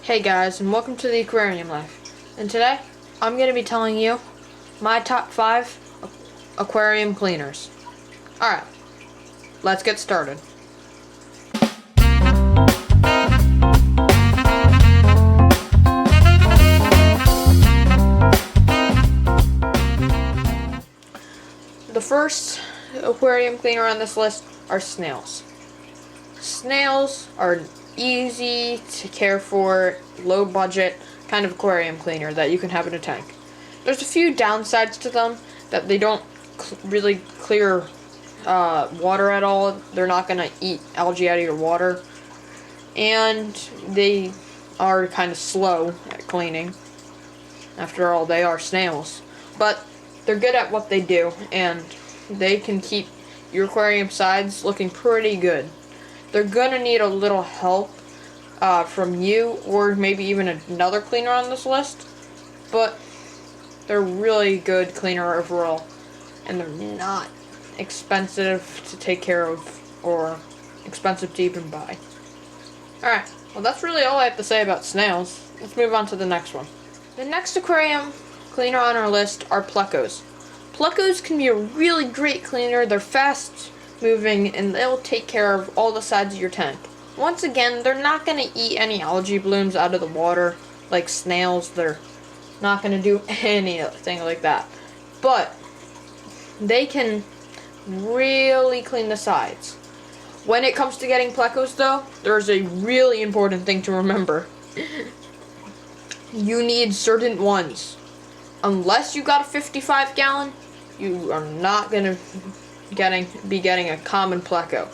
Hey guys, and welcome to the Aquarium Life. And today, I'm going to be telling you my top 5 aquarium cleaners. Alright, let's get started. The first aquarium cleaner on this list are snails. Snails are easy to care for, low budget kind of aquarium cleaner that you can have in a tank. There's a few downsides to them, that they don't really clear water at all. They're not going to eat algae out of your water, and they are kind of slow at cleaning. After all, they are snails, but they're good at what they do, and they can keep your aquarium sides looking pretty good. They're going to need a little help from you, or maybe even another cleaner on this list, but they're really good cleaner overall, and they're not expensive to take care of, or expensive to even buy. Alright, well that's really all I have to say about snails. Let's move on to the next one. The next aquarium cleaner on our list are Plecos. Plecos can be a really great cleaner. They're fast moving, and they'll take care of all the sides of your tank. Once again, they're not going to eat any algae blooms out of the water like snails. They're not going to do anything like that. But they can really clean the sides. When it comes to getting Plecos, though, there's a really important thing to remember. You need certain ones. Unless you got a 55 gallon, you are not going to be getting a common Pleco,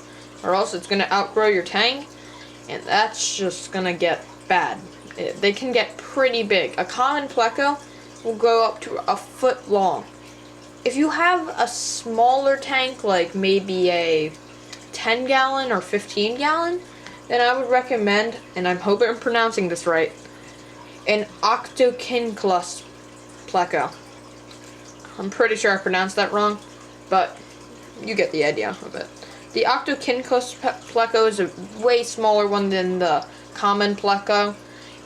or else it's going to outgrow your tank, and that's just going to get bad. They can get pretty big. A common Pleco will go up to a foot long. If you have a smaller tank, like maybe a 10 gallon or 15 gallon, then I would recommend, and I hope I'm pronouncing this right, an Octokinclus Pleco. I'm pretty sure I pronounced that wrong, but you get the idea of it. The Octokinclus Pleco is a way smaller one than the common Pleco,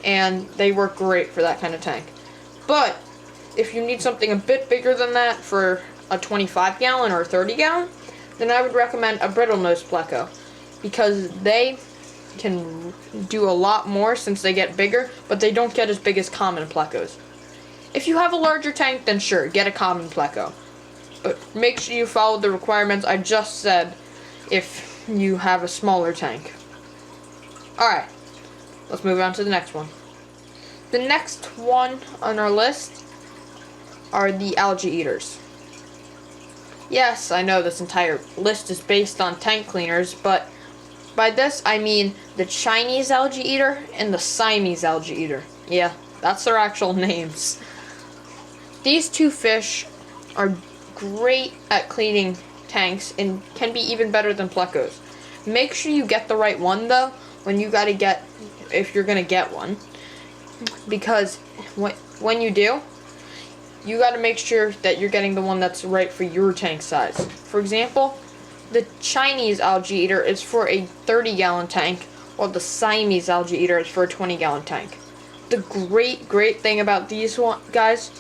and they work great for that kind of tank. But if you need something a bit bigger than that for a 25 gallon or 30 gallon, then I would recommend a Brittlenose Pleco, because they can do a lot more since they get bigger, but they don't get as big as common Plecos. If you have a larger tank, then sure, get a common Pleco. But make sure you follow the requirements I just said if you have a smaller tank. Alright, let's move on to the next one. The next one on our list are the Algae Eaters. Yes, I know this entire list is based on tank cleaners, but by this I mean the Chinese Algae Eater and the Siamese Algae Eater. Yeah, that's their actual names. These two fish are great at cleaning tanks and can be even better than Plecos. Make sure you get the right one, though, if you're gonna get one, because when you do, you gotta make sure that you're getting the one that's right for your tank size. For example, the Chinese Algae Eater is for a 30 gallon tank, while the Siamese Algae Eater is for a 20 gallon tank. The great thing about these guys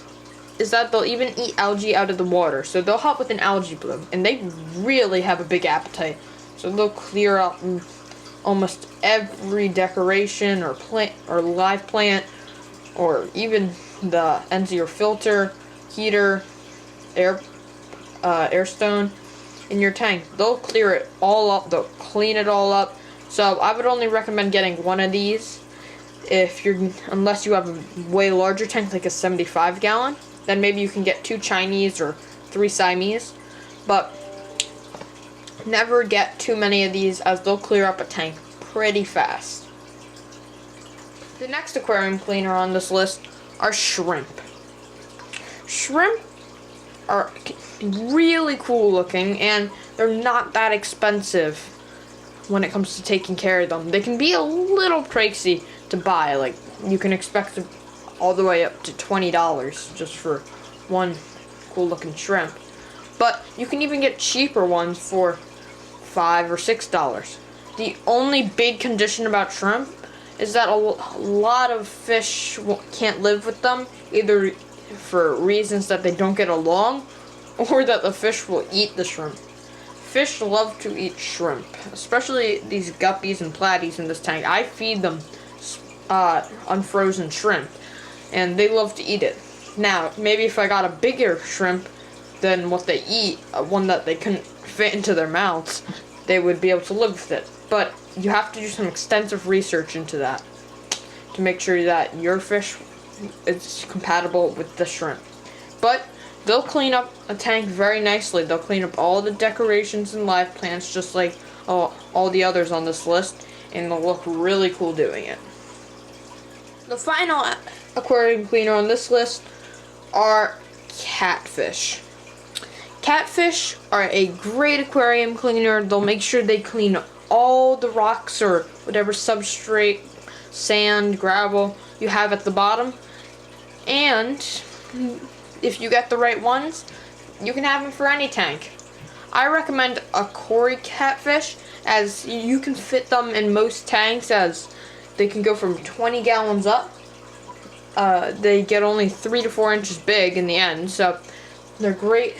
is that they'll even eat algae out of the water, so they'll help with an algae bloom, and they really have a big appetite, so they'll clear out almost every decoration or plant or live plant, or even the ends of your filter, heater, air stone in your tank. They'll clear it all up, they'll clean it all up, so I would only recommend getting one of these unless you have a way larger tank, like a 75 gallon. Then maybe you can get 2 Chinese or 3 Siamese, but never get too many of these, as they'll clear up a tank pretty fast. The next aquarium cleaner on this list are shrimp. Shrimp are really cool looking, and they're not that expensive when it comes to taking care of them. They can be a little pricey to buy, like you can expect all the way up to $20 just for one cool looking shrimp. But you can even get cheaper ones for $5 or $6. The only big condition about shrimp is that a lot of fish can't live with them, either for reasons that they don't get along, or that the fish will eat the shrimp. Fish love to eat shrimp, especially these guppies and platies in this tank. I feed them unfrozen shrimp, and they love to eat it. Now, maybe if I got a bigger shrimp than what they eat, one that they couldn't fit into their mouths, they would be able to live with it. But you have to do some extensive research into that to make sure that your fish is compatible with the shrimp. But they'll clean up a tank very nicely. They'll clean up all the decorations and live plants just like all the others on this list, and they'll look really cool doing it. The final aquarium cleaner on this list are catfish. Catfish are a great aquarium cleaner. They'll make sure they clean all the rocks or whatever substrate, sand, gravel you have at the bottom. And if you get the right ones, you can have them for any tank. I recommend a Cory catfish, as you can fit them in most tanks, as they can go from 20 gallons up. They get only 3 to 4 inches big in the end, so they're great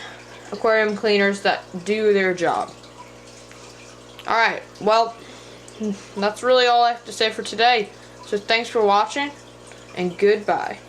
aquarium cleaners that do their job. Alright, well, that's really all I have to say for today. So thanks for watching, and goodbye.